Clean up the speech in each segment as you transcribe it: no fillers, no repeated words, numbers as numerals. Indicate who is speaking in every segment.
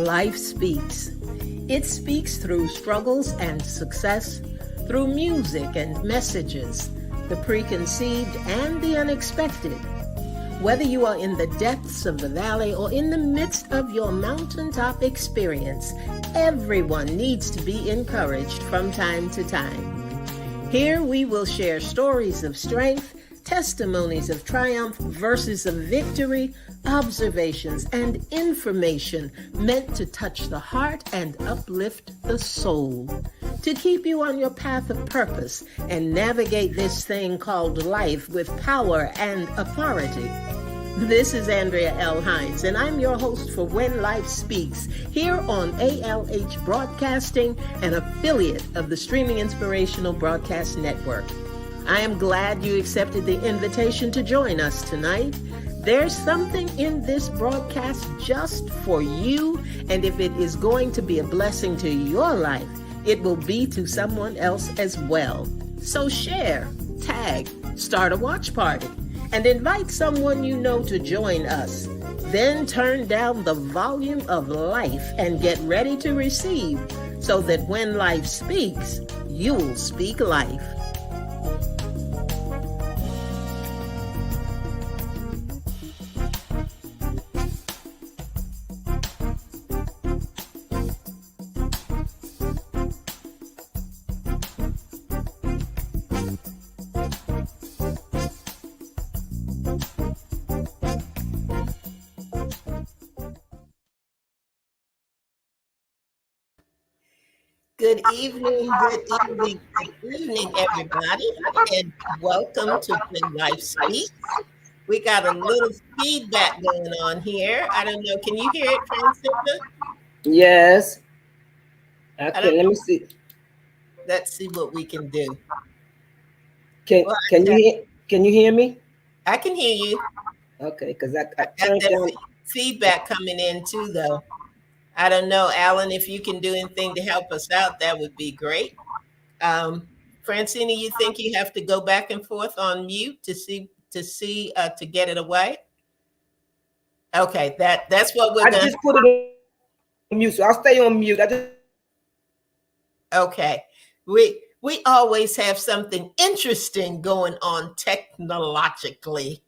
Speaker 1: Life speaks. It speaks through struggles and success, through music and messages, the preconceived and the unexpected. Whether you are in the depths of the valley or in the midst of your mountaintop experience, everyone needs to be encouraged from time to time. Here we will share stories of strength, testimonies of triumph, verses of victory, observations, and information meant to touch the heart and uplift the soul, to keep you on your path of purpose and navigate this thing called life with power and authority. This is Andrea L. Hines, and I'm your host for When Life Speaks, here on ALH Broadcasting, an affiliate of the Streaming Inspirational Broadcast Network. I am glad you accepted the invitation to join us tonight. There's something in this broadcast just for you, and if it is going to be a blessing to your life, it will be to someone else as well. So share, tag, start a watch party, and invite someone you know to join us. Then turn down the volume of life and get ready to receive, so that when life speaks, you'll speak life. Good evening, everybody, and welcome to When Life Speaks. We got a little feedback going on here. I don't know, can you hear it, Francisca?
Speaker 2: Yes. Okay, let me see.
Speaker 1: Let's see what we can do.
Speaker 2: Can you hear me?
Speaker 1: I can hear you.
Speaker 2: Okay, because I turned down
Speaker 1: feedback coming in too, though. I don't know, Alan, if you can do anything to help us out, that would be great. Francina, you think you have to go back and forth on mute to get it away? Okay, that's what we're
Speaker 2: I just put it on mute, so I'll stay on mute.
Speaker 1: Okay. We always have something interesting going on technologically.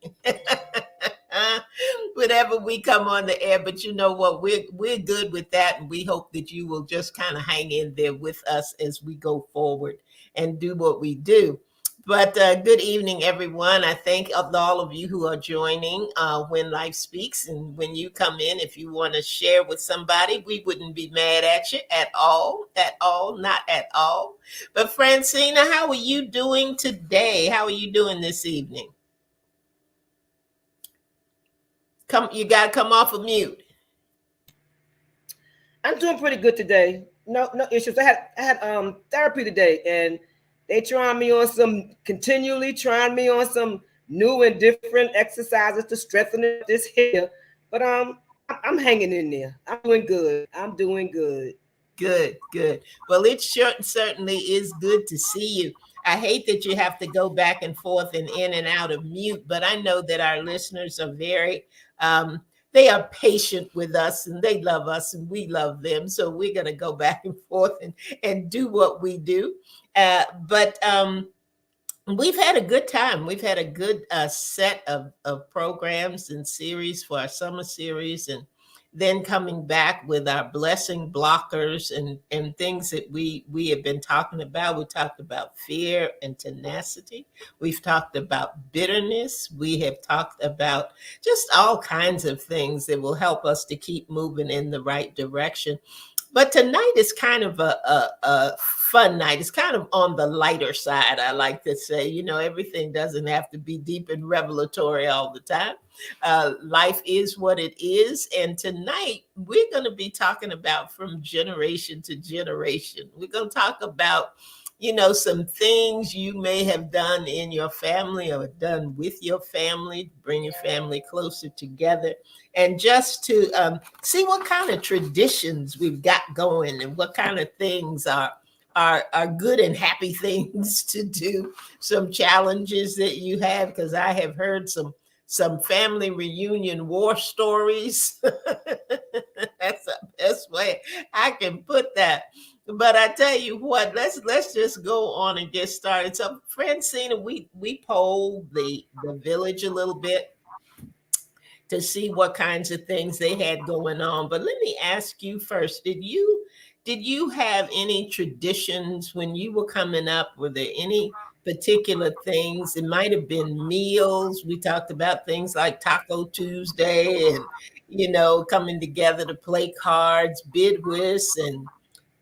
Speaker 1: Whenever we come on the air, but you know what, we're good with that, and we hope that you will just kind of hang in there with us as we go forward and do what we do. But good evening, everyone. I thank all of you who are joining When Life Speaks. And when you come in, if you want to share with somebody, we wouldn't be mad at you at all, not at all. But Francina, how are you doing today? How are you doing this evening? You got to come off of mute.
Speaker 2: I'm doing pretty good today. No issues. I had therapy today, and they continually trying me on some new and different exercises to strengthen this here. But I'm hanging in there. I'm doing good.
Speaker 1: Good. Well, it certainly is good to see you. I hate that you have to go back and forth and in and out of mute, but I know that our listeners are very, they are patient with us, and they love us and we love them. So we're going to go back and forth and do what we do. But we've had a good time. We've had a good set of programs and series for our summer series, and then coming back with our blessing blockers and things that we have been talking about. We talked about fear and tenacity. We've talked about bitterness. We have talked about just all kinds of things that will help us to keep moving in the right direction. But tonight is kind of a fun night. It's kind of on the lighter side, I like to say. You know, everything doesn't have to be deep and revelatory all the time. Life is what it is. And tonight, we're going to be talking about from generation to generation. We're going to talk about, you know, some things you may have done in your family or done with your family, bring your family closer together, and just to see what kind of traditions we've got going and what kind of things are good and happy things to do. Some challenges that you have, because I have heard some family reunion war stories. That's best way I can put that. But I tell you what, let's just go on and get started. So, Francina, we polled the village a little bit to see what kinds of things they had going on. But let me ask you first, did you have any traditions when you were coming up? Were there any particular things? It might have been meals. We talked about things like Taco Tuesday and coming together to play cards, bid whist and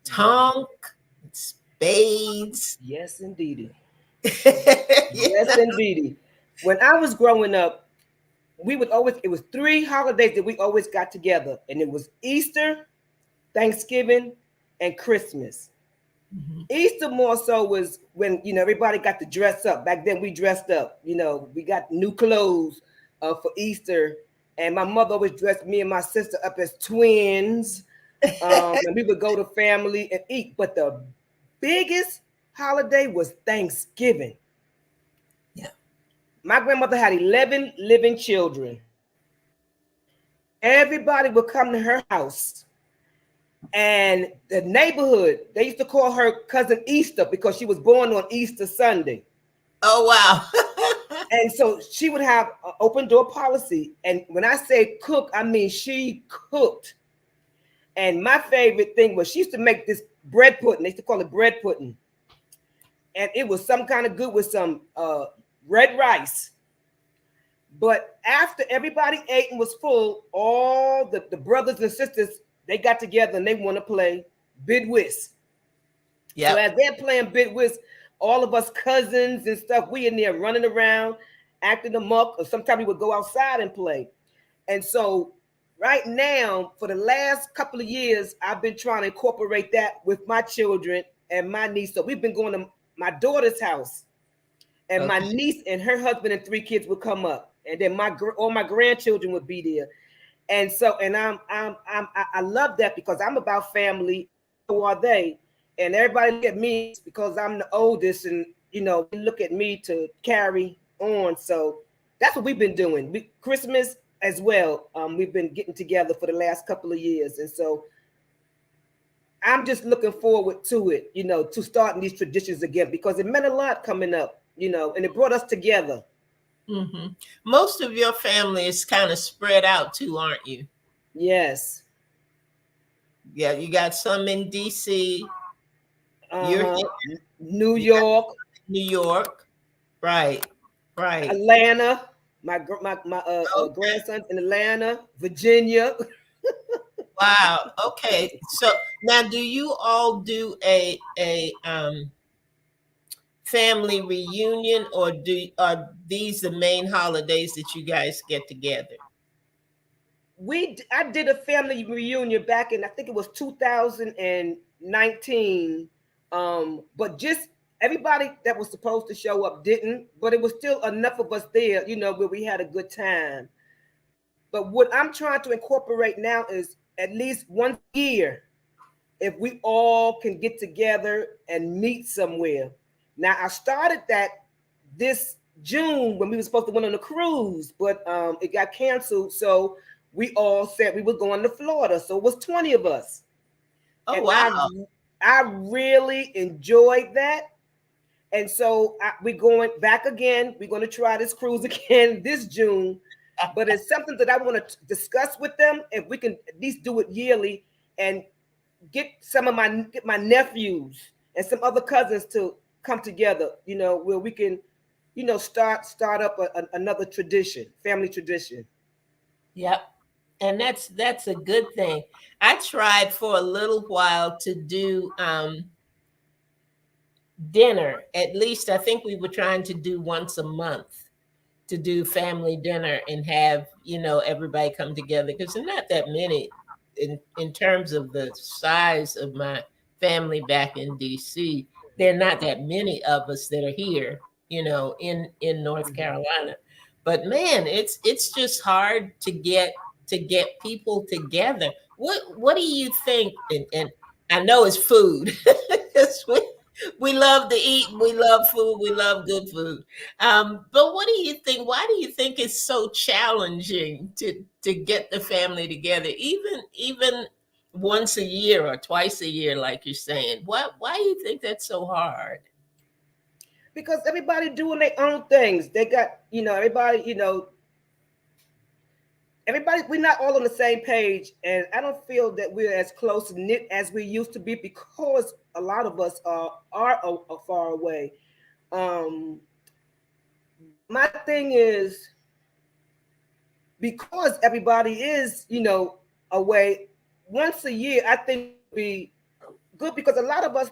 Speaker 1: tonk, spades.
Speaker 2: Yes, indeedy.
Speaker 1: You
Speaker 2: Yes,
Speaker 1: know?
Speaker 2: indeedy. When I was growing up, we would always, it was three holidays that we always got together, and it was Easter, Thanksgiving, and Christmas.
Speaker 1: Mhm.
Speaker 2: Easter more so was when everybody got to dress up. Back then we dressed up. We got new clothes for Easter, and my mother always dressed me and my sister up as twins. And we would go to family and eat. But the biggest holiday was Thanksgiving.
Speaker 1: Yeah.
Speaker 2: My grandmother had 11 living children. Everybody would come to her house, and the neighborhood, they used to call her cousin Easter because she was born on Easter Sunday.
Speaker 1: Oh wow.
Speaker 2: And so she would have an open door policy. And when I say cook, I mean she cooked. And my favorite thing was she used to make this bread pudding. They used to call it bread pudding. And it was some kind of good with some red rice. But after everybody ate and was full, all the brothers and sisters, they got together and they want to play bid whist. So
Speaker 1: Yep.
Speaker 2: as they're playing bid whist, all of us cousins and stuff, we in there running around, acting them up, or sometimes we would go outside and play. And so right now, for the last couple of years, I've been trying to incorporate that with my children and my niece. So we've been going to my daughter's house, and my
Speaker 1: Okay.
Speaker 2: niece and her husband and three kids would come up, and then all my grandchildren would be there. And so, and I love that because I'm about family, and so are they. And everybody look at me because I'm the oldest, and they look at me to carry on. So that's what we've been doing. Christmas as well. We've been getting together for the last couple of years, and so I'm just looking forward to it. To starting these traditions again because it meant a lot coming up. And it brought us together.
Speaker 1: Hmm. Most of your family is kind of spread out too, aren't you?
Speaker 2: Yes.
Speaker 1: Yeah, you got some in DC. You're
Speaker 2: Uh-huh.
Speaker 1: here.
Speaker 2: New
Speaker 1: You got
Speaker 2: York,
Speaker 1: New York. Right. Right.
Speaker 2: Atlanta. My
Speaker 1: Okay.
Speaker 2: grandson's in Atlanta, Virginia.
Speaker 1: Wow. Okay. So now, do you all do a family reunion, or are these the main holidays that you guys get together?
Speaker 2: I did a family reunion back in, I think it was 2019. But just everybody that was supposed to show up didn't, but it was still enough of us there, where we had a good time. But what I'm trying to incorporate now is at least once a year, if we all can get together and meet somewhere. Now I started that this June when we were supposed to went on a cruise, but it got canceled. So we all said we were going to Florida. So it was 20 of us,
Speaker 1: Oh
Speaker 2: and
Speaker 1: wow.
Speaker 2: I really enjoyed that. And so we're going back again. We're going to try this cruise again this June. But it's something that I want to discuss with them if we can at least do it yearly and get my nephews and some other cousins to come together, where we can, start up another tradition, family tradition.
Speaker 1: Yep. And that's a good thing. I tried for a little while to do dinner. At least I think we were trying to do once a month, to do family dinner and have everybody come together, because there's not that many in terms of the size of my family back in DC. There are not that many of us that are here, in North
Speaker 2: Mhm.
Speaker 1: Carolina. But man, it's just hard to get people together. What do you think? And I know it's food. 'Cause we love to eat, we love food, we love good food. But what do you think? Why do you think it's so challenging to get the family together? Even once a year or twice a year, like you're saying. Why do you think that's so hard?
Speaker 2: Because everybody doing their own things. They got, everybody, everybody, we're not all on the same page, and I don't feel that we're as close knit as we used to be because a lot of us are far away. Um, my thing is because everybody is, away once a year. I think would be good because a lot of us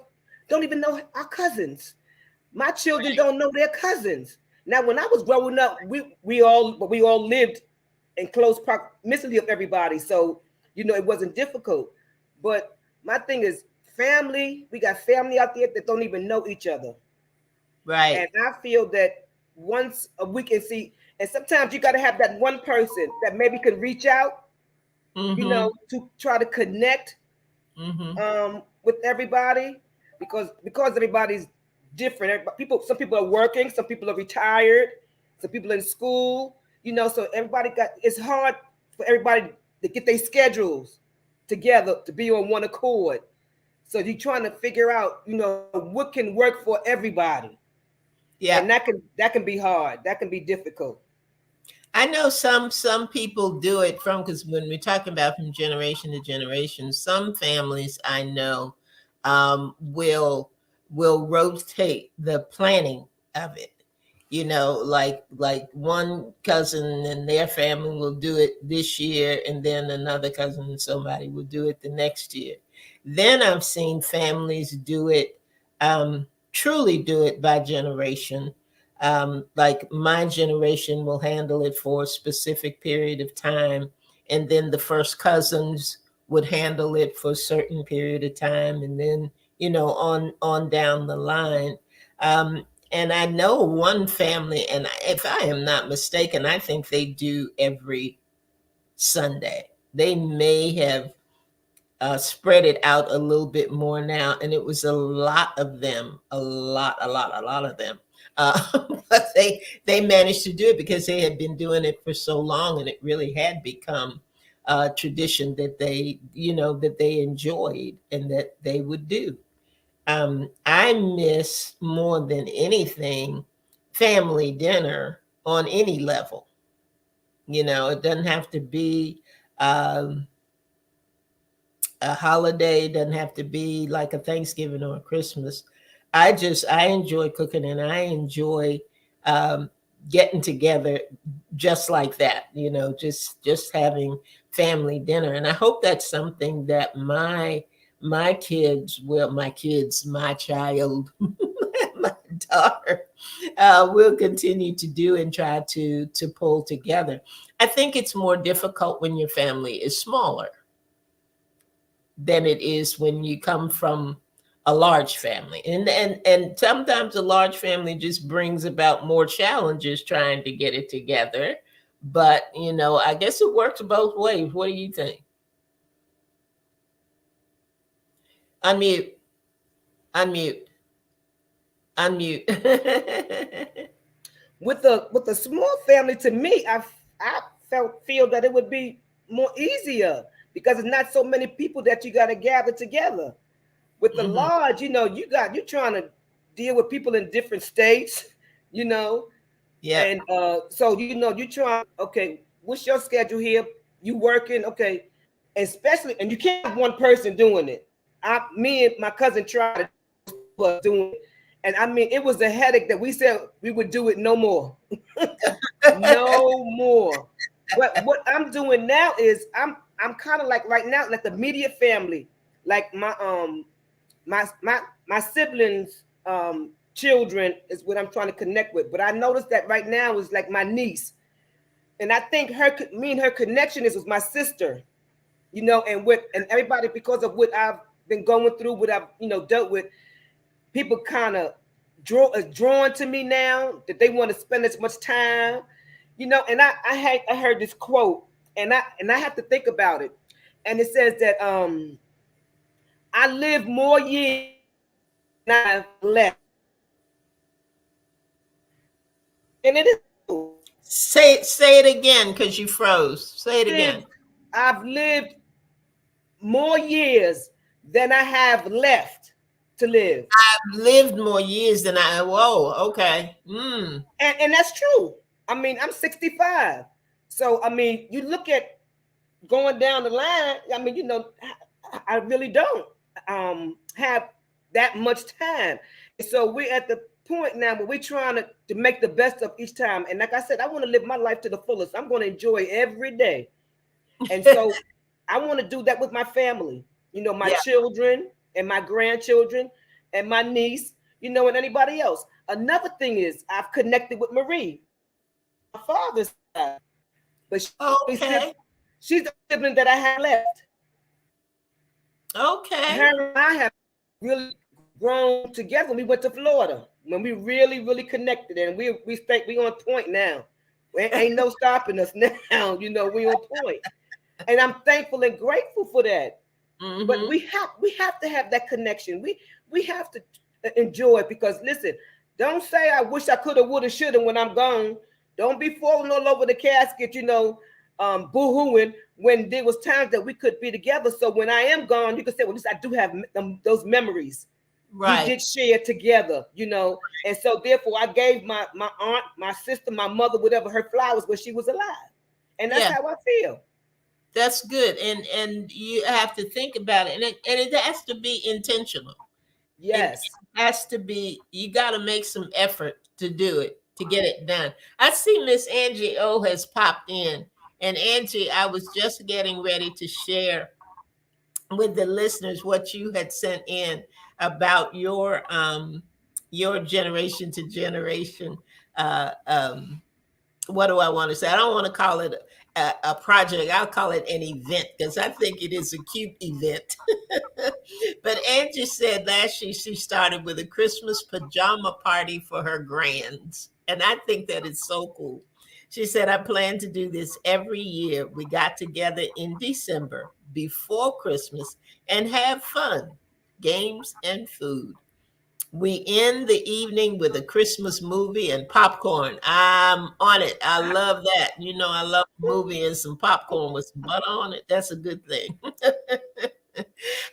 Speaker 2: don't even know our cousins. My children
Speaker 1: Right.
Speaker 2: don't know their cousins. Now, when I was growing up, we all lived in close proximity of everybody, so it wasn't difficult. But my thing is family. We got family out there that don't even know each other, and
Speaker 1: Right.
Speaker 2: I feel that once a week and see. And sometimes you got to have that one person that maybe can reach out,
Speaker 1: Mm-hmm.
Speaker 2: to try to connect
Speaker 1: Mm-hmm.
Speaker 2: with everybody because everybody's different. Some people are working, some people are retired, some people in school. So everybody got. It's hard for everybody to get their schedules together to be on one accord. So you're trying to figure out, what can work for everybody, and
Speaker 1: Yeah.
Speaker 2: that can be hard. That can be difficult.
Speaker 1: I know some people do it from, because when we're talking about from generation to generation, some families I know will rotate the planning of it. Like one cousin and their family will do it this year, and then another cousin and somebody will do it the next year. Then I've seen families do it, truly do it by generation. Like my generation will handle it for a specific period of time, and then the first cousins would handle it for a certain period of time, and then on down the line. And I know one family, and if I am not mistaken, I think they do every Sunday. They may have spread it out a little bit more now, and it was a lot of them, a lot of them. Uh, but they managed to do it because they had been doing it for so long, and it really had become a tradition that they enjoyed and that they would do. I miss more than anything family dinner on any level. It doesn't have to be. Um, a holiday, doesn't have to be like a Thanksgiving or a Christmas. I enjoy cooking, and I enjoy um, getting together just like that. Just having family dinner, and I hope that's something that my child, my daughter, will continue to do and try to pull together. I think it's more difficult when your family is smaller than it is when you come from a large family. And sometimes a large family just brings about more challenges trying to get it together. But I guess it works both ways. What do you think? Unmute, unmute, unmute.
Speaker 2: With a small family, to me, I feel that it would be more easier because it's not so many people that you got to gather together. With the
Speaker 1: Hmm.
Speaker 2: large, you're trying to deal with people in different states, you know,
Speaker 1: Yep.
Speaker 2: and so you trying. Okay, what's your schedule here? You working? Okay, especially, and you can't have one person doing it. Me and my cousin tried it, two of us doing it, and I mean, it was a headache that we said we would do it no more. No more. But what I'm doing now is I'm kind of like right now, like the immediate family, like my siblings children is what I'm trying to connect with. But I noticed that right now is like my niece, and I think me and her connection is with my sister, and everybody because of what I've been going through, what I've dealt with. People kind of drawn to me now that they want to spend as much time, and I heard this quote, and I have to think about it, and it says that I live more years than I have left, and it is true.
Speaker 1: Say it again, because you froze. Say it
Speaker 2: Lived,
Speaker 1: again.
Speaker 2: I've lived more years than I have left to live.
Speaker 1: Lived more years than I. Whoa. Okay.
Speaker 2: And that's true. I mean, I'm 65. So I mean, you look at going down the line, I mean, I really don't have that much time. And so we're at the point now where we're trying to make the best of each time. And like I said, I want to live my life to the fullest. I'm going to enjoy every day. And so I want to do that with my family, my
Speaker 1: Yeah.
Speaker 2: children and my grandchildren and my niece, and anybody else. Another thing is I've connected with Marie on my father's side, but
Speaker 1: Okay.
Speaker 2: she's the sibling that I have left.
Speaker 1: Okay.
Speaker 2: Her and I have really grown together when we went to Florida, when we really, really connected, and we on point now. Ain't no stopping us now. We on point, and I'm thankful and grateful for that. But
Speaker 1: Mm-hmm.
Speaker 2: we have to have that connection. We have to enjoy it, because listen, don't say I wish I coulda, woulda, shoulda when I'm gone. Don't be falling all over the casket, boo-hooing when there was times that we could be together. So when I am gone, you can say, well, at least I do have those memories we
Speaker 1: Right.
Speaker 2: did share together, And so therefore I gave my aunt, my sister, my mother, whatever, her flowers when she was alive. And that's
Speaker 1: Yeah.
Speaker 2: how I feel.
Speaker 1: That's good. And you have to think about it, and it has to be intentional. It
Speaker 2: Yes.
Speaker 1: has to be. You got to make some effort to do it, to get it done. I see Miss Angie O has popped in, and Angie, I was just getting ready to share with the listeners what you had sent in about your generation to generation uh um what do I want to say? I don't want to call it a project. I'll call it an event because I think it is a cute event. But Angie said last year she started with a Christmas pajama party for her grands. And I think that is so cool. She said, I plan to do this every year. We got together in December before Christmas and have fun, games and food. We end the evening with a Christmas movie and popcorn. I'm on it. I love that. I love a movie and some popcorn with some butter on it. That's a good thing.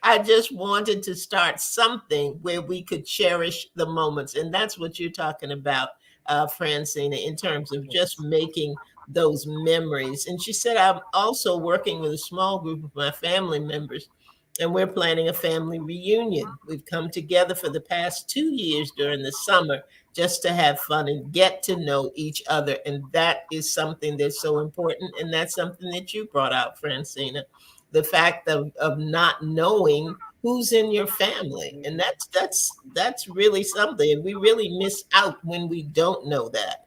Speaker 1: I just wanted to start something where we could cherish the moments. And that's what you're talking about, Francina, in terms of just
Speaker 2: Yes.
Speaker 1: making those memories. And she said, I'm also working with a small group of my family members, and we're planning a family reunion. We've come together for the past 2 years during the summer just to have fun and get to know each other. And that is something that's so important. And that's something that you brought out, Francina, the fact of not knowing who's in your family. And that's really something. And we really miss out when we don't know that.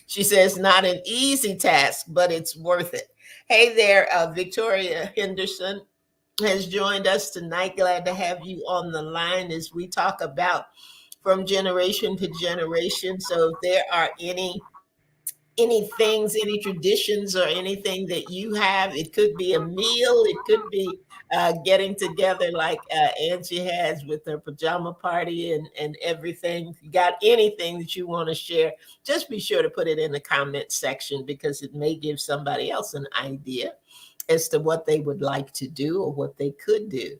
Speaker 1: She says, not an easy task, but it's worth it. Hey there, Victoria Henderson has joined us tonight. Glad to have you on the line as we talk about from generation to generation. So if there are any things, any traditions, or anything that you have, it could be a meal, it could be getting together like Angie has with her pajama party and everything. If you got anything that you want to share, just be sure to put it in the comment section because it may give somebody else an idea as to what they would like to do or what they could do.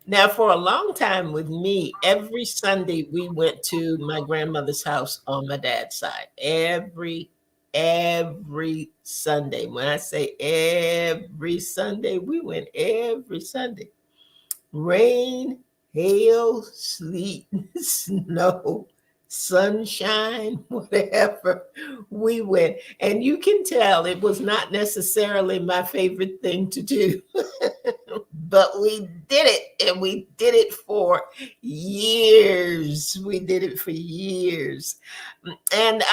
Speaker 1: Now, for a long time with me, every Sunday we went to my grandmother's house on my dad's side. Every Sunday. When I say every Sunday, we went every Sunday. Rain, hail, sleet, snow, sunshine, whatever, we went. And you can tell it was not necessarily my favorite thing to do, but we did it, and we did it for years. We did it for years. And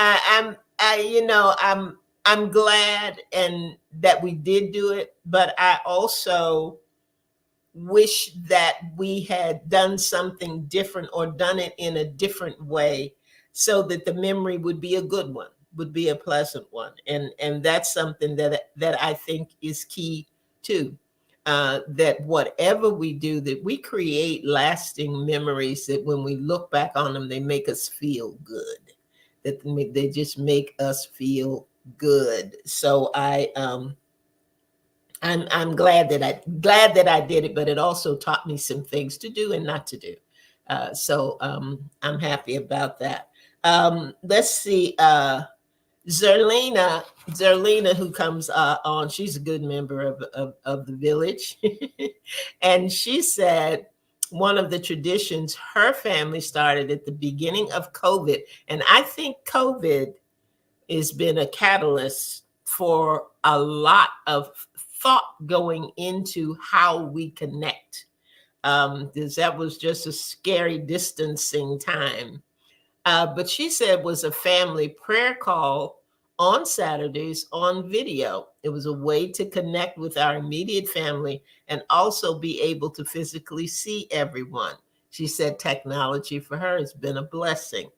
Speaker 1: I'm glad and that we did do it, but I also wish that we had done something different or done it in a different way so that the memory would be a good one, would be a pleasant one. And that's something that I think is key too. That whatever we do, that we create lasting memories that when we look back on them, they make us feel good, that they just make us feel good. So I'm glad that I did it, but it also taught me some things to do and not to do. So I'm happy about that. Let's see. Zerlina, Zerlina, who comes on, she's a good member of the village. And she said one of the traditions her family started at the beginning of COVID. And I think COVID has been a catalyst for a lot of thought going into how we connect. Because that was just a scary distancing time. But she said was a family prayer call on Saturdays on video. It was a way to connect with our immediate family and also be able to physically see everyone. She said technology for her has been a blessing.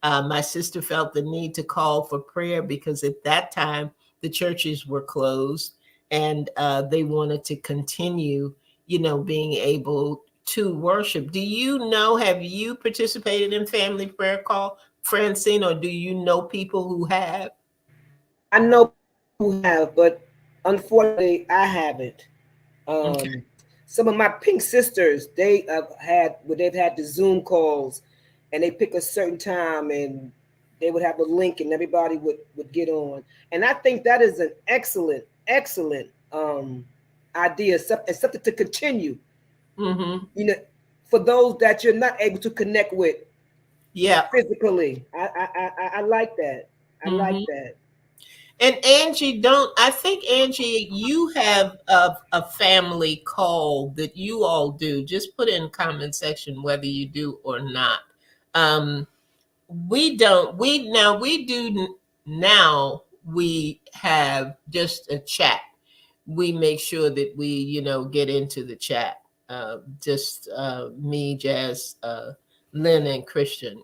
Speaker 1: My sister felt the need to call for prayer because at that time the churches were closed, and they wanted to continue, being able to worship. Do you know, have you participated in family prayer call, Francine, or do you know people who have?
Speaker 2: I know people who have, but unfortunately, I haven't.
Speaker 1: Okay.
Speaker 2: Um, some of my pink sisters, they've had the Zoom calls, and they pick a certain time, and they would have a link, and everybody would get on. And I think that is an excellent idea, something to continue.
Speaker 1: Mm-hmm.
Speaker 2: You know, for those that you're not able to connect with
Speaker 1: Yeah.
Speaker 2: physically. I like that. I like
Speaker 1: Mm-hmm.
Speaker 2: that.
Speaker 1: And Angie, don't I think Angie, you have a family call that you all do. Just put in comment section whether you do or not. Um, we don't. We now we do now. We have just a chat. We make sure that we get into the chat. Just me, Jazz, Lynn, and Christian.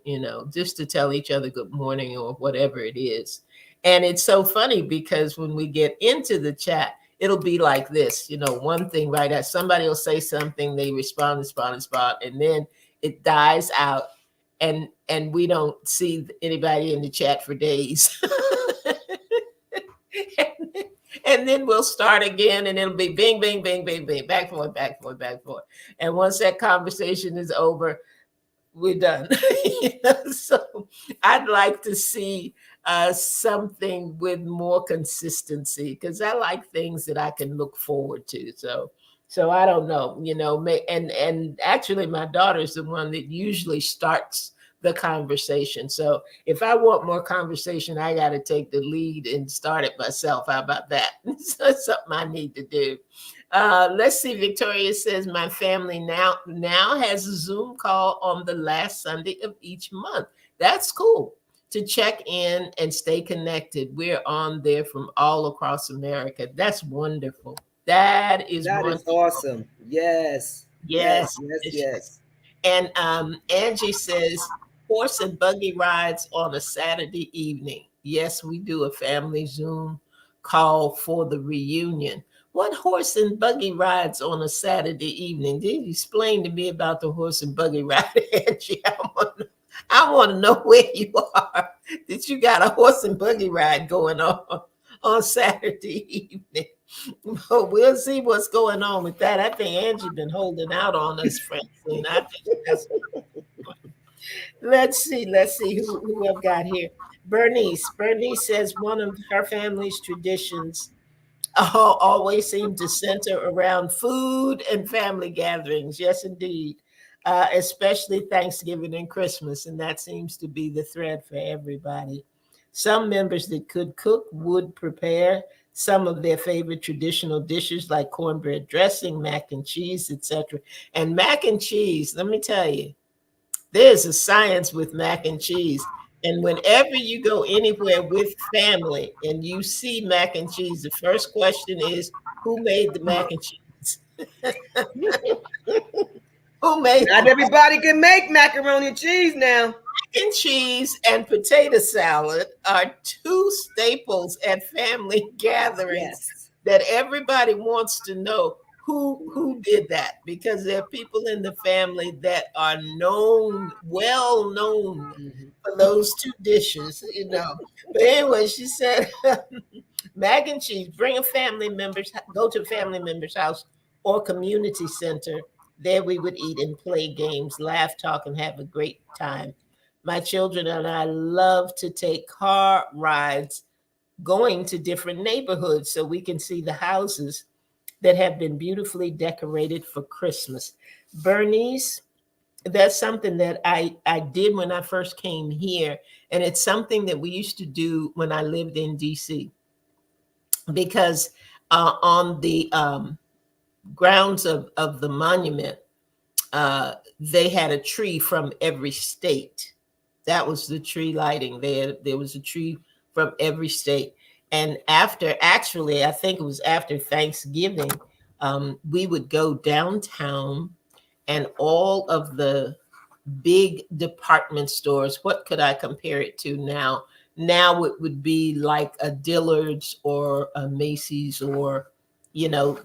Speaker 1: Just to tell each other good morning or whatever it is. And it's so funny because when we get into the chat, it'll be like this. One thing right as somebody will say something, they respond, and then it dies out, and we don't see anybody in the chat for days. And then we'll start again, and it'll be bing, bing, bing, bing, bing, back forth, back forth, back forth. And once that conversation is over, we're done. So I'd like to see something with more consistency because I like things that I can look forward to. So I don't know, and actually my daughter is the one that usually starts the conversation. So if I want more conversation, I got to take the lead and start it myself. How about that? So that's something I need to do. Let's see. Victoria says my family now has a Zoom call on the last Sunday of each month. That's cool to check in and stay connected. We're on there from all across America. That's wonderful. That is
Speaker 2: That is
Speaker 1: wonderful.
Speaker 2: awesome. Yes. Yes.
Speaker 1: Yes,
Speaker 2: Yes.
Speaker 1: yes,
Speaker 2: Yes.
Speaker 1: yes. And Angie says horse and buggy rides on a Saturday evening. Yes, we do a family Zoom call for the reunion. What horse and buggy rides on a Saturday evening? Did you explain to me about the horse and buggy ride, Angie? I want to know where you are. That you got a horse and buggy ride going on Saturday evening. But we'll see what's going on with that. I think Angie been holding out on us, Francine. I think that's. Let's see who I've got here. Bernice. Bernice says one of her family's traditions always seem to center around food and family gatherings. Yes, indeed. Especially Thanksgiving and Christmas. And that seems to be the thread for everybody. Some members that could cook would prepare some of their favorite traditional dishes like cornbread dressing, mac and cheese, etc. And mac and cheese, let me tell you, there's a science with mac and cheese. And whenever you go anywhere with family and you see mac and cheese, the first question is, who made the mac and cheese? Who made the
Speaker 2: Not everybody can make macaroni and cheese now.
Speaker 1: mac and cheese and potato salad are two staples at family gatherings
Speaker 2: Yes.
Speaker 1: that everybody wants to know who did that, because there are people in the family that are known, well known
Speaker 2: Mhm.
Speaker 1: for those two dishes. But anyway, she said mac and cheese. Bring a family member's, go to a family member's house or community center. There we would eat and play games, laugh, talk, and have a great time. My children and I love to take car rides going to different neighborhoods so we can see the houses that have been beautifully decorated for Christmas. Bernice, that's something that I did when I first came here, and it's something that we used to do when I lived in DC, because on the grounds of the monument, they had a tree from every state. That was the tree lighting. There was a tree from every state. And after, actually, I think it was after Thanksgiving, we would go downtown, and all of the big department stores, what could I compare it to now? Now it would be like a Dillard's or a Macy's, or, you know,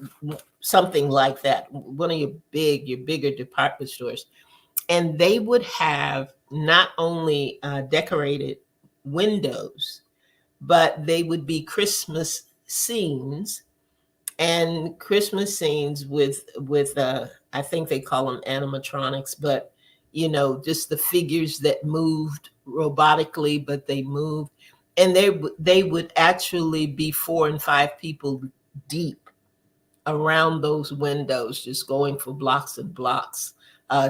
Speaker 1: something like that. One of your bigger department stores. And they would have not only decorated windows, but they would be Christmas scenes, and Christmas scenes with I think they call them animatronics, but you know, just the figures that moved robotically, but they moved, and they would actually be 4 and 5 people deep around those windows, just going for blocks and blocks,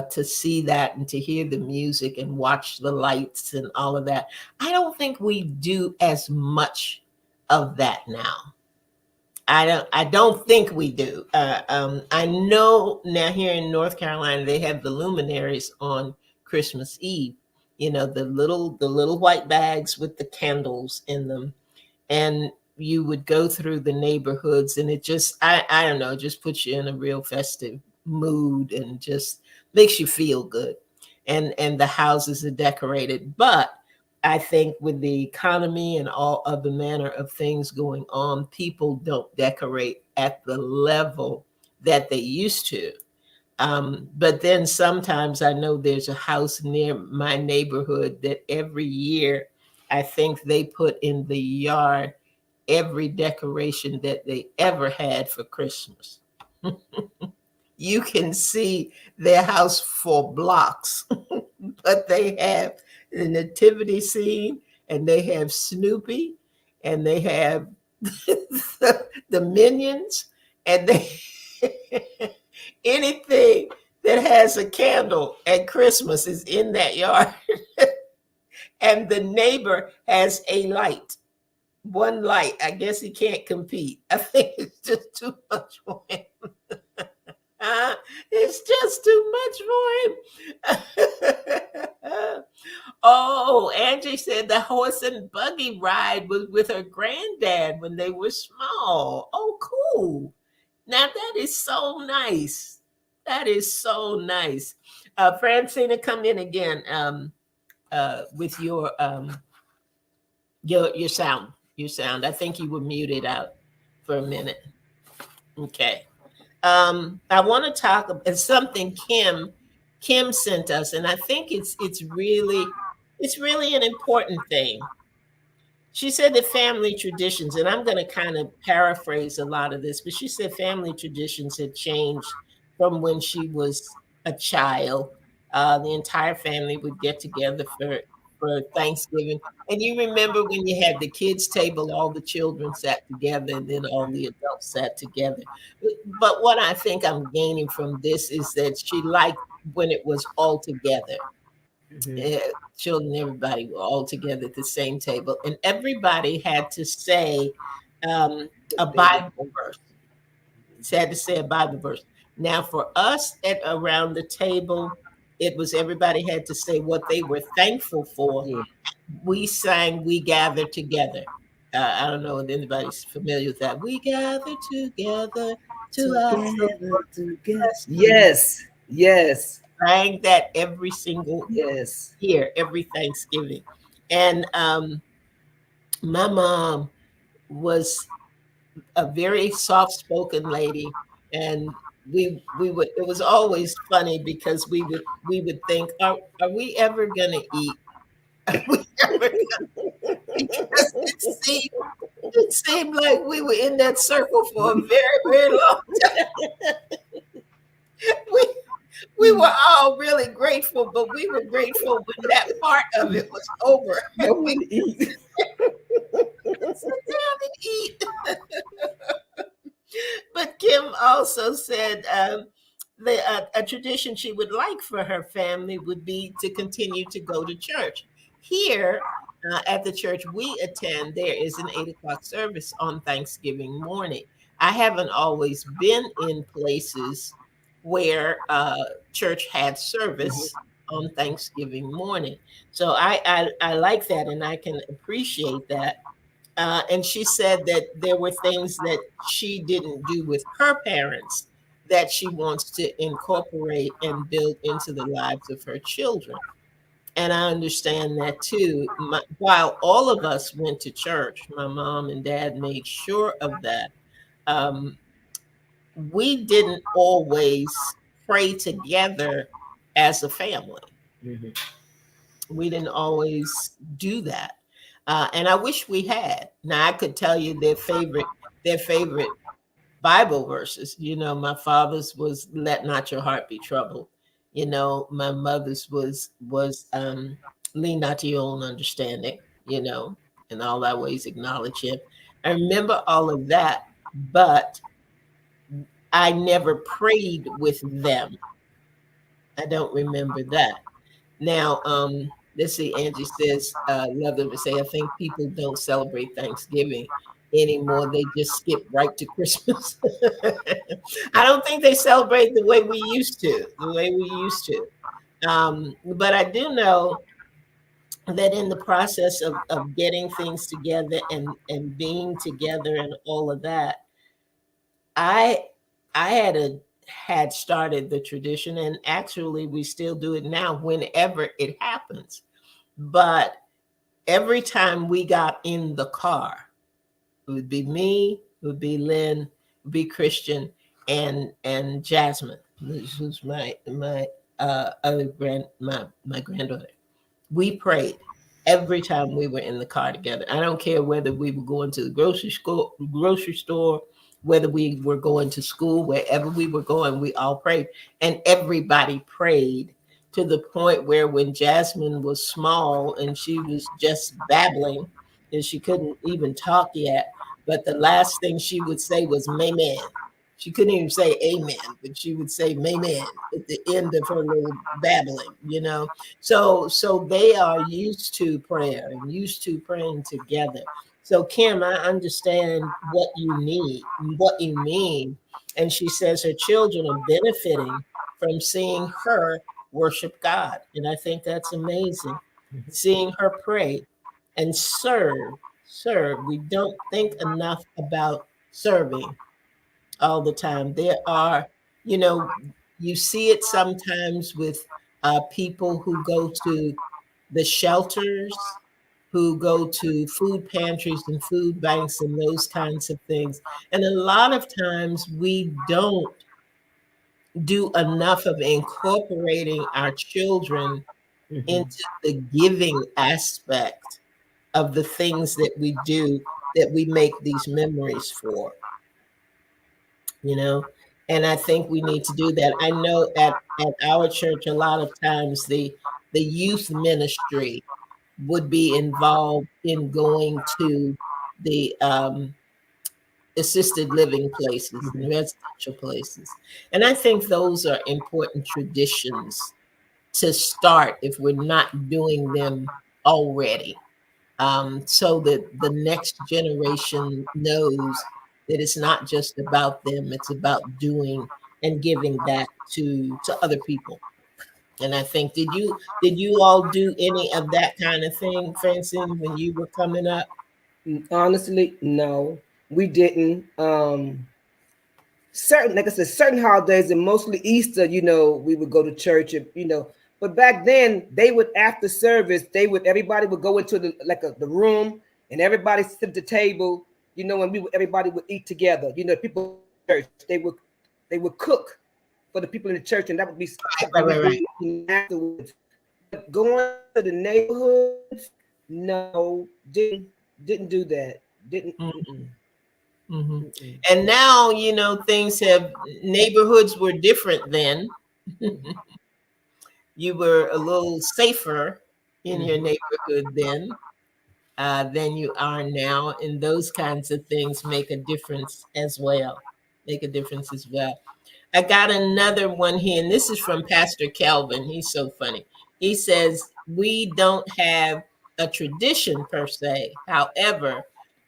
Speaker 1: to see that and to hear the music and watch the lights and all of that. I don't think we do as much of that now. I don't think we do. I know now here in North Carolina they have the luminaries on Christmas Eve. You know, the little white bags with the candles in them, and you would go through the neighborhoods, and it just, I don't know, just puts you in a real festive mood and just makes you feel good. And the houses are decorated, but I think with the economy and all other manner of things going on, people don't decorate at the level that they used to. But then sometimes I know there's a house near my neighborhood that every year I think they put in the yard every decoration that they ever had for Christmas. You can see their house for blocks, but they have the nativity scene, and they have Snoopy, and they have the minions, and they anything that has a candle at Christmas is in that yard. And the neighbor has a light, one light. I guess he can't compete. I think it's just too much for him. It's just too much for him. Oh, Angie said the horse and buggy ride was with her granddad when they were small. Oh, cool. Now that is so nice. That is so nice. Francina, come in again, with your sound. Your sound. I think you were muted out for a minute. Okay. I want to talk about something Kim sent us, and I think it's really an important thing. She said that family traditions, and I'm going to kind of paraphrase a lot of this, but she said family traditions had changed from when she was a child. The entire family would get together for Thanksgiving. And you remember when you had the kids' table, all the children sat together, and then all the adults sat together. But what I think I'm gaining from this is that she liked when it was all together.
Speaker 2: Mhm.
Speaker 1: eh, Children, everybody were all together at the same table, and everybody had to say
Speaker 2: The
Speaker 1: a
Speaker 2: baby.
Speaker 1: Bible verse. Had to say a Bible verse. Now, for us at around the table, it was everybody had to say what they were thankful for.
Speaker 2: Yeah.
Speaker 1: We sang "We Gather Together." I don't know if anybody's familiar with that. We gather together to offer
Speaker 2: Together, together.
Speaker 1: blessings.
Speaker 2: Yes. Yes.
Speaker 1: Sang that every single
Speaker 2: Yes.
Speaker 1: year, every Thanksgiving. And my mom was a very soft-spoken lady, and we would. It was always funny because we would think, are we ever gonna eat? Because it seemed like we were in that circle for a very, very long time. We were all really grateful, but we were grateful when that part of it was over.
Speaker 2: No one to eat.
Speaker 1: Sit down and eat. But Kim also said a tradition she would like for her family would be to continue to go to church. Here at the church we attend, there is an 8 o'clock service on Thanksgiving morning. I haven't always been in places where church had service on Thanksgiving morning. So I like that and I can appreciate that. And she said that there were things that she didn't do with her parents that she wants to incorporate and build into the lives of her children. And I understand that too. While all of us went to church, my mom and dad made sure of that. Um, we didn't always pray together as a family.
Speaker 2: Mhm.
Speaker 1: We didn't always do that. And I wish we had. Now I could tell you their favorite Bible verses. You know, my father's was "Let not your heart be troubled." You know, my mother's was "Lean not to your own understanding." You know, in all thy ways acknowledge Him. I remember all of that, but I never prayed with them. I don't remember that. Now, let's see. Angie says, love them to say, I think people don't celebrate Thanksgiving anymore. They just skip right to Christmas. I don't think they celebrate the way we used to, But I do know that in the process of getting things together and being together and all of that, I I had started the tradition, and actually we still do it now whenever it happens. But every time we got in the car, it would be me, it would be Lynn, it would be Christian, and Jasmine, who's my other my granddaughter. We prayed every time we were in the car together. I don't care whether we were going to the grocery store, whether we were going to school, wherever we were going, we all prayed. And everybody prayed to the point where when Jasmine was small and she was just babbling and she couldn't even talk yet, but the last thing she would say was "Mayman." She couldn't even say "Amen," but she would say "Mayman" at the end of her little babbling, you know. So they are used to prayer and used to praying together. So Kim, I understand what you need, what you mean. And she says her children are benefiting from seeing her worship God. And I think that's amazing. Seeing her pray and serve. We don't think enough about serving all the time. There are, you know, you see it sometimes with people who go to the shelters, who go to food pantries and food banks and those kinds of things. And a lot of times we don't do enough of incorporating our children
Speaker 2: Mhm.
Speaker 1: into the giving aspect of the things that we do, that we make these memories for, you know. And I think we need to do that. I know at our church a lot of times the youth ministry would be involved in going to the assisted living places and residential places. And I think those are important traditions to start if we're not doing them already, so that the next generation knows that it's not just about them, it's about doing and giving back to other people. And I think, did you all do any of that kind of thing, Francine, when you were coming up?
Speaker 2: Honestly, no, we didn't. Certain, like I said, certain holidays and mostly Easter, we would go to church, But back then, they would after service, everybody would go into the room, and everybody sit at the table, and everybody would eat together. People in church, they would cook for the people in the church, and that would be
Speaker 1: Right,
Speaker 2: something we
Speaker 1: right, right,
Speaker 2: do afterwards. But going to the neighborhoods, No, didn't do that. Didn't. Mm-mm,
Speaker 1: Mm-hmm.
Speaker 2: mm-mm,
Speaker 1: And now, things have, neighborhoods were different then. You were a little safer in your
Speaker 2: mm-hmm.
Speaker 1: neighborhood then than you are now. And those kinds of things make a difference as well. Make a difference as well. I got another one here, and this is from Pastor Calvin. He's so funny. He says, we don't have a tradition per se. However,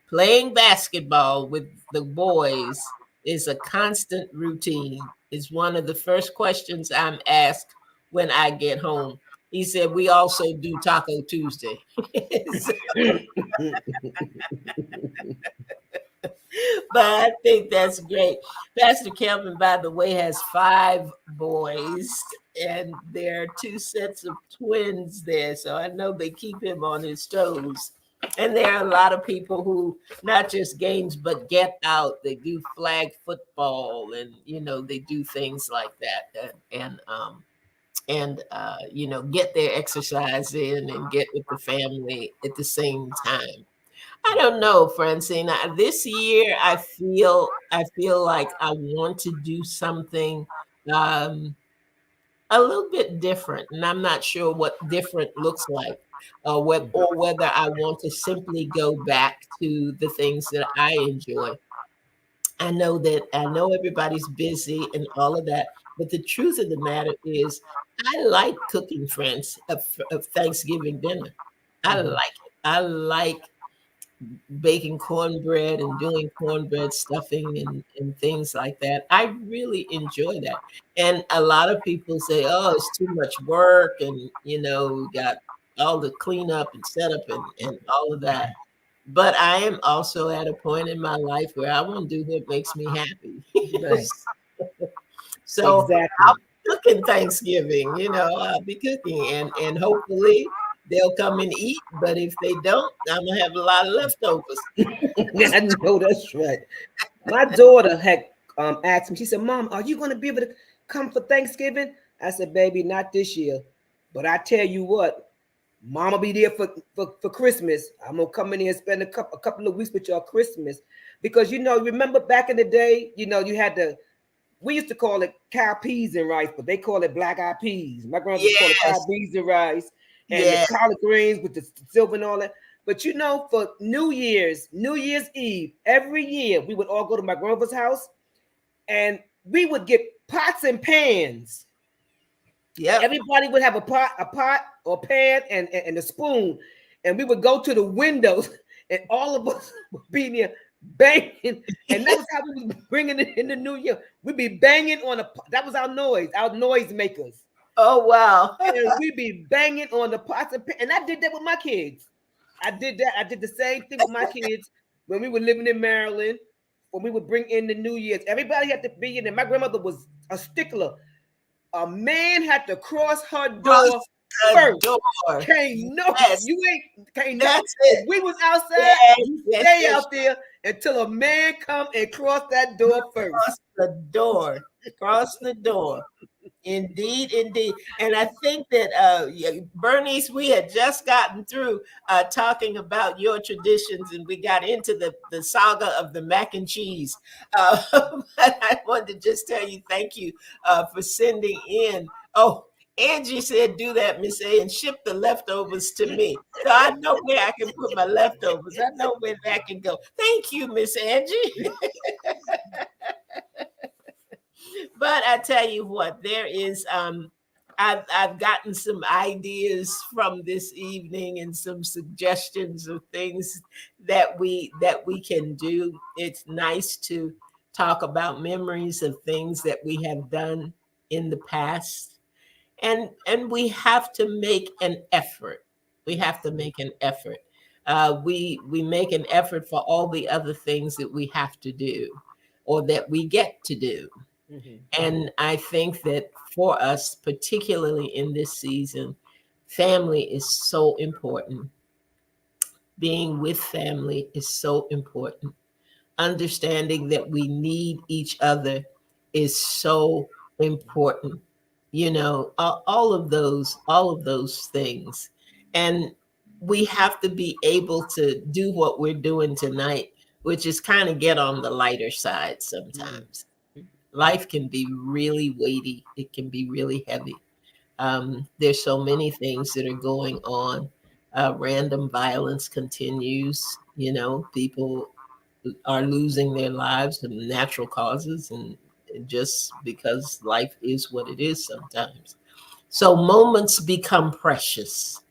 Speaker 1: playing basketball with the boys is a constant routine. It's one of the first questions I'm asked when I get home. He said, we also do Taco Tuesday. But I think that's great. Pastor Kelvin, by the way, has 5 boys, and there are 2 sets of twins there. So I know they keep him on his toes. And there are a lot of people who not just games, but get out. They do flag football, and they do things like that, and get their exercise in and get with the family at the same time. I don't know, Francine. This year, I feel like I want to do something um, a little bit different, and I'm not sure what different looks like, or whether I want to simply go back to the things that I enjoy. I know everybody's busy and all of that, but the truth of the matter is, I like cooking, friends, of Thanksgiving dinner. I
Speaker 2: Mm-hmm.
Speaker 1: like it. I like baking cornbread and doing cornbread stuffing and things like that. I really enjoy that. And a lot of people say, oh, it's too much work. And, we got all the cleanup and setup and all of that. But I am also at a point in my life where I want to do what makes me happy.
Speaker 2: Right.
Speaker 1: So
Speaker 2: Exactly.
Speaker 1: cooking Thanksgiving, I'll be cooking and hopefully they'll come and eat. But if they don't, I'm gonna have a lot of leftovers.
Speaker 2: I know that's right. My daughter had asked me. She said, "Mom, are you going to be able to come for Thanksgiving?" I said, "Baby, not this year. But I tell you what, Mama be there for Christmas. I'm gonna come in here and spend a couple of weeks with y'all Christmas, because remember back in the day, you had the we used to call it cow peas and rice, but they call it black eyed peas. My grandmother used to call it cow
Speaker 1: Yes,
Speaker 2: peas and rice, and the
Speaker 1: yeah.
Speaker 2: collard greens with the silver and all that. But for New Year's Eve, every year we would all go to my grandmother's house, and we would get pots and pans.
Speaker 1: Yep.
Speaker 2: Everybody would have a pot or pan and a spoon, and we would go to the windows, and all of us would be there banging, and that was how we was bringing it in the new year. We'd be banging on that was our noise makers,
Speaker 1: Oh wow.
Speaker 2: and we'd be banging on the pots and pans. And I did that with my kids. I did that. I did the same thing with my kids when we were living in Maryland. When we would bring in the New Year's, everybody had to be in there. My grandmother was a stickler. A man had to cross her door
Speaker 1: Cross the
Speaker 2: first.
Speaker 1: door. Yes,
Speaker 2: Can't no.
Speaker 1: that's
Speaker 2: If
Speaker 1: it.
Speaker 2: we was outside,
Speaker 1: Yes,
Speaker 2: you
Speaker 1: yes,
Speaker 2: stay
Speaker 1: yes.
Speaker 2: out there until a man come and cross that door first.
Speaker 1: Cross the door. Cross the door. Indeed, indeed. And I think that, yeah, Bernice, we had just gotten through talking about your traditions, and we got into the saga of the mac and cheese. But I wanted to just tell you thank you for sending in. Oh, Angie said, do that, Miss A, and ship the leftovers to me. So I know where I can put my leftovers. I know where that can go. Thank you, Miss Angie. But I tell you what, there is I've gotten some ideas from this evening and some suggestions of things that we can do. It's nice to talk about memories of things that we have done in the past, and we have to make an effort. We have to make an effort. We make an effort for all the other things that we have to do or that we get to do.
Speaker 2: Mhm.
Speaker 1: And I think that for us, particularly in this season, family is so important. Being with family is so important. Understanding that we need each other is so important. All of those things. And we have to be able to do what we're doing tonight, which is kind of get on the lighter side sometimes. Life can be really weighty, it can be really heavy. There's so many things that are going on. Random violence continues. You know, people are losing their lives from natural causes and just because life is what it is sometimes. So moments become precious.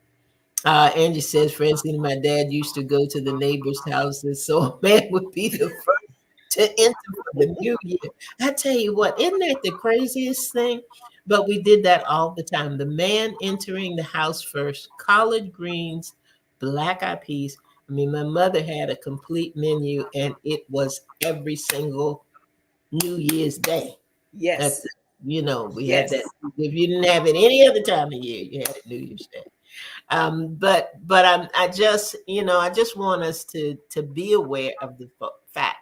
Speaker 1: Angie says, Francine, my dad used to go to the neighbors' houses, so a man would be the first to enter for the new year. I tell you what, isn't that the craziest thing? But we did that all the time. The man entering the house first, collard greens, black eyed peas. I mean, my mother had a complete menu, and it was every single New Year's Day. That's,
Speaker 2: Yes.
Speaker 1: you know, we had that.
Speaker 2: Yes.
Speaker 1: If you didn't have it any other time of year, you had it New Year's Day. I just, I just want us to be aware of the fact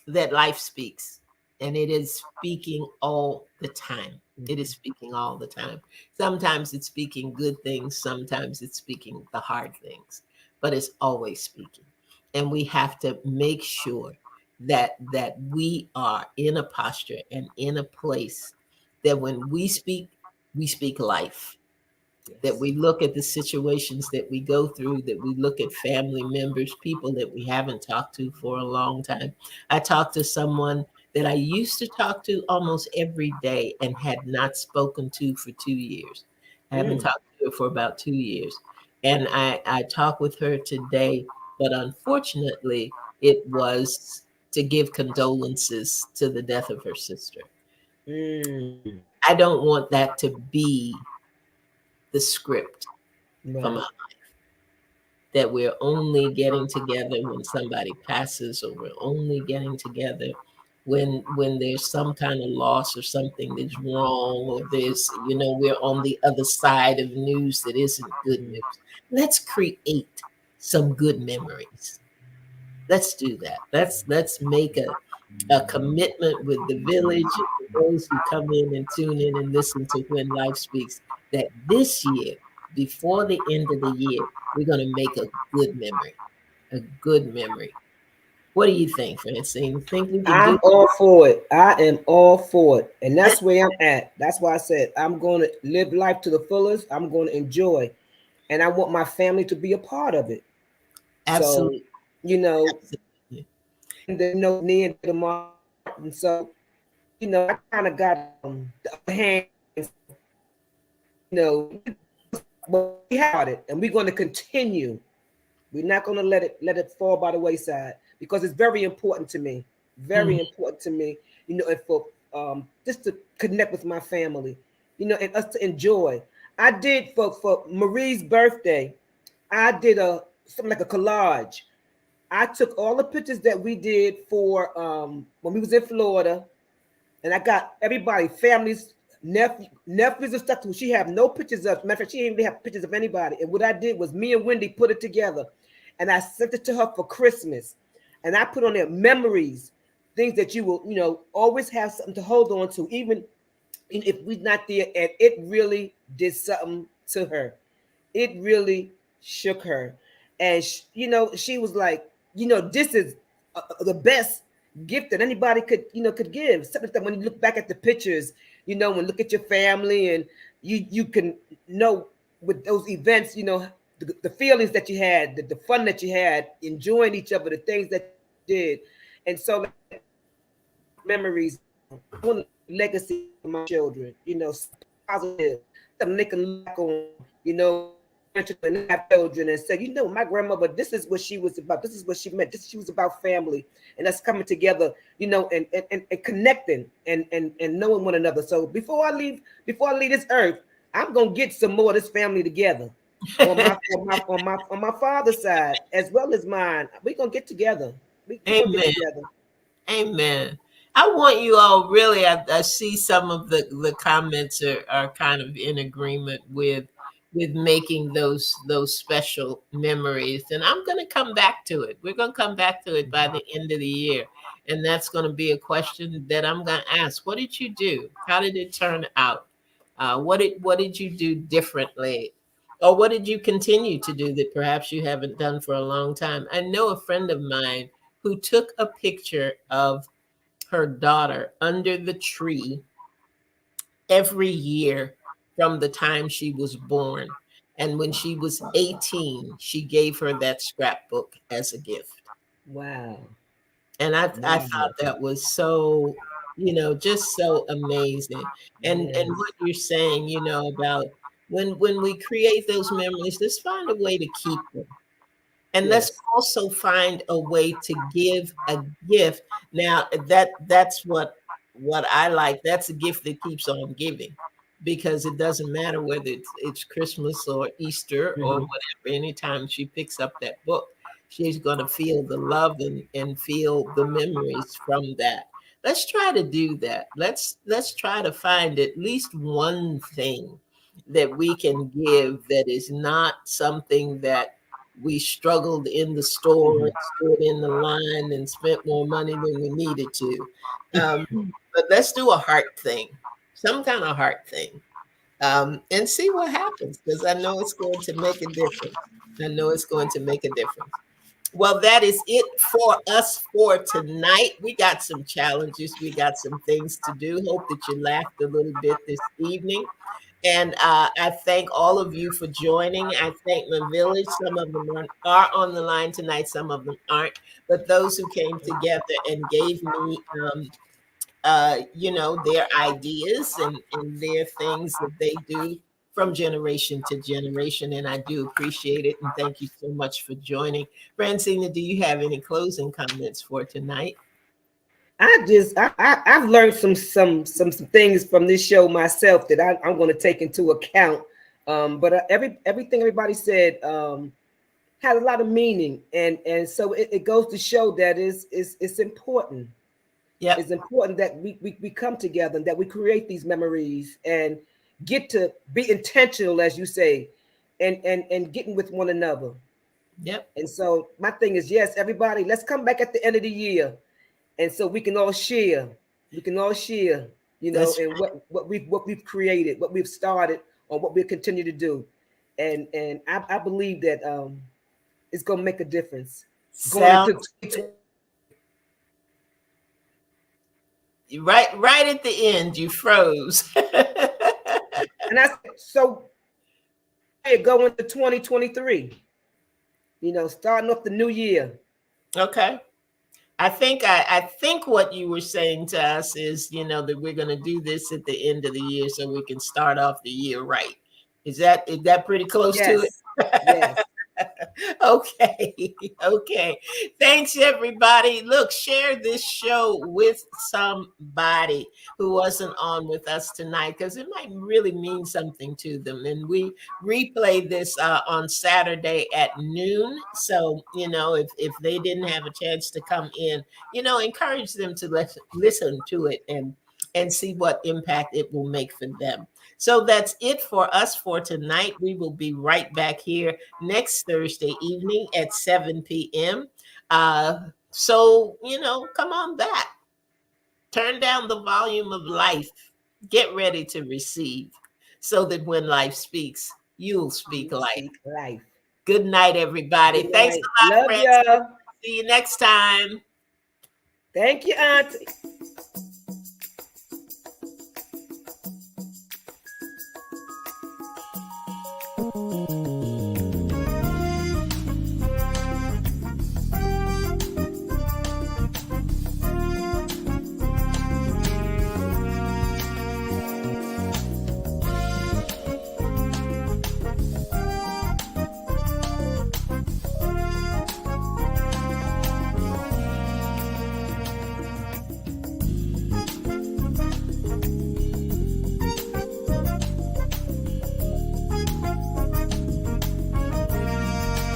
Speaker 1: that life speaks, and it is speaking all the time. It is speaking all the time. Sometimes it's speaking good things, sometimes it's speaking the hard things, but it's always speaking. And we have to make sure that we are in a posture and in a place that when we speak life, that
Speaker 2: Yes.
Speaker 1: we look at the situations that we go through, that we look at family members, people that we haven't talked to for a long time. I talked to someone that I used to talk to almost every day and had not spoken to for 2 years. I haven't
Speaker 2: Mm.
Speaker 1: talked to her for about 2 years. And I talked with her today, but unfortunately, it was to give condolences to the death of her sister.
Speaker 2: Mm.
Speaker 1: I don't want that to be the script for
Speaker 2: Right.
Speaker 1: my, that we're only getting together when somebody passes, or we're only getting together when there's some kind of loss or something that's wrong, or there's, we're on the other side of news that isn't good
Speaker 2: Mm.
Speaker 1: news. Let's create some good memories. Let's do that. Let's make a commitment with the village and those who come in and tune in and listen to When Life Speaks, that this year, before the end of the year, we're going to make a good memory. A good memory. What do you think, Francine? Think we can do
Speaker 2: I'm all for it. I am all for it. And that's where I'm at. That's why I said I'm going to live life to the fullest. I'm going to enjoy. And I want my family to be a part of it. So,
Speaker 1: absolutely, absolutely.
Speaker 2: and they know near and dear to my heart. And so, I kind of got the upper hand. So, but we have it, and we're going to continue. We're not going to let it fall by the wayside because it's very important to me.
Speaker 1: Mhm.
Speaker 2: Very important to me. And for just to connect with my family. And us to enjoy. I did for Marie's birthday. I did a something like a collage. I took all the pictures that we did for when we was in Florida, and I got everybody, families, nephews and stuff. She have no pictures of. Matter of fact, she didn't even have pictures of anybody. And what I did was me and Wendy put it together, and I sent it to her for Christmas, and I put on there memories, things that you will, always have something to hold on to, even if we're not there. And it really did something to her. It really shook her, and she was like, this is the best gift that anybody could give. Something that when you look back at the pictures, when look at your family, and you can know with those events, the feelings that you had, the fun that you had, enjoying each other, the things that you did. And so, like I said, I want to pass those memories down. I want to leave a legacy for my children, something positive, something they can look back on, when their grandchildren have children, and say, my grandmother, this is what she was about. This is what she meant. She was about family and us coming together, and connecting and knowing one another. So before I leave this earth, I'm gonna get some more of this family together on my father's side as well as mine. We're gonna get together. We're gonna get
Speaker 1: Amen.
Speaker 2: together.
Speaker 1: Amen. I want you all really, I see some of the comments are kind of in agreement with making those special memories. And I'm going to come back to it. We're going to come back to it by the end of the year. And that's going to be a question that I'm going to ask. What did you do? How did it turn out? What did you do differently Or what did you continue to do that perhaps you haven't done for a long time? I know a friend of mine who took a picture of her daughter under the tree every year from the time she was born. And when she was 18, she gave her that scrapbook as a gift.
Speaker 2: Wow.
Speaker 1: And I
Speaker 2: Wow.
Speaker 1: thought that was so, just so amazing. And
Speaker 2: Yes.
Speaker 1: what you're saying, about when we create those memories, let's find a way to keep them. And let's
Speaker 2: Yes.
Speaker 1: also find a way to give a gift. Now that's what I like. That's a gift that keeps on giving, because it doesn't matter whether it's Christmas or Easter or
Speaker 2: Hmm.
Speaker 1: whatever. Anytime she picks up that book, she's going to feel the love and feel the memories from that. Let's try to do that. Let's try to find at least one thing that we can give that is not something that we struggled in the store and stood in the line and spent more money than we needed to. Um, but let's do a heart thing, some kind of heart thing, and see what happens, because I know it's going to make a difference. I know it's going to make a difference. Well, that is it for us for tonight. We got some challenges, we got some things to do. Hope that you laughed a little bit this evening. And I thank all of you for joining. I thank my village. Some of them are on the line tonight, some of them aren't. But those who came together and gave me, their ideas and their things that they do from generation to generation. And I do appreciate it. And thank you so much for joining. Francina, do you have any closing comments for tonight?
Speaker 2: I've learned some things from this show myself that I'm going to take into account. But everything everybody said had a lot of meaning, and so it goes to show that it's important.
Speaker 1: Yep.
Speaker 2: It's important that we come together and that we create these memories and get to be intentional, as you say, and getting with one another.
Speaker 1: Yep.
Speaker 2: And so my thing is, yes, everybody, let's come back at the end of the year, and so we can all share. We can all share,
Speaker 1: That's
Speaker 2: and what we've created, what we've started, or what we continue to do, and I believe that it's gonna make a difference going into
Speaker 1: sounds right at the end. You froze.
Speaker 2: and I said, so going to 2023, starting off the new year.
Speaker 1: Okay. I think what you were saying to us is, that we're going to do this at the end of the year so we can start off the year right. Is that pretty close to it?
Speaker 2: Yes, yes.
Speaker 1: Okay. Okay. Thanks, everybody. Look, share this show with somebody who wasn't on with us tonight, because it might really mean something to them. And we replay this on Saturday at noon. So, if they didn't have a chance to come in, encourage them to listen to it and see what impact it will make for them. So that's it for us for tonight. We will be right back here next Thursday evening at 7 p.m. So, come on back. Turn down the volume of life. Get ready to receive so that when life speaks, you'll speak
Speaker 2: You
Speaker 1: life.
Speaker 2: speak life.
Speaker 1: Good night, everybody.
Speaker 2: Good
Speaker 1: Thanks
Speaker 2: night.
Speaker 1: a lot,
Speaker 2: Love
Speaker 1: Francis.
Speaker 2: ya.
Speaker 1: See you next time.
Speaker 2: Thank you, Auntie.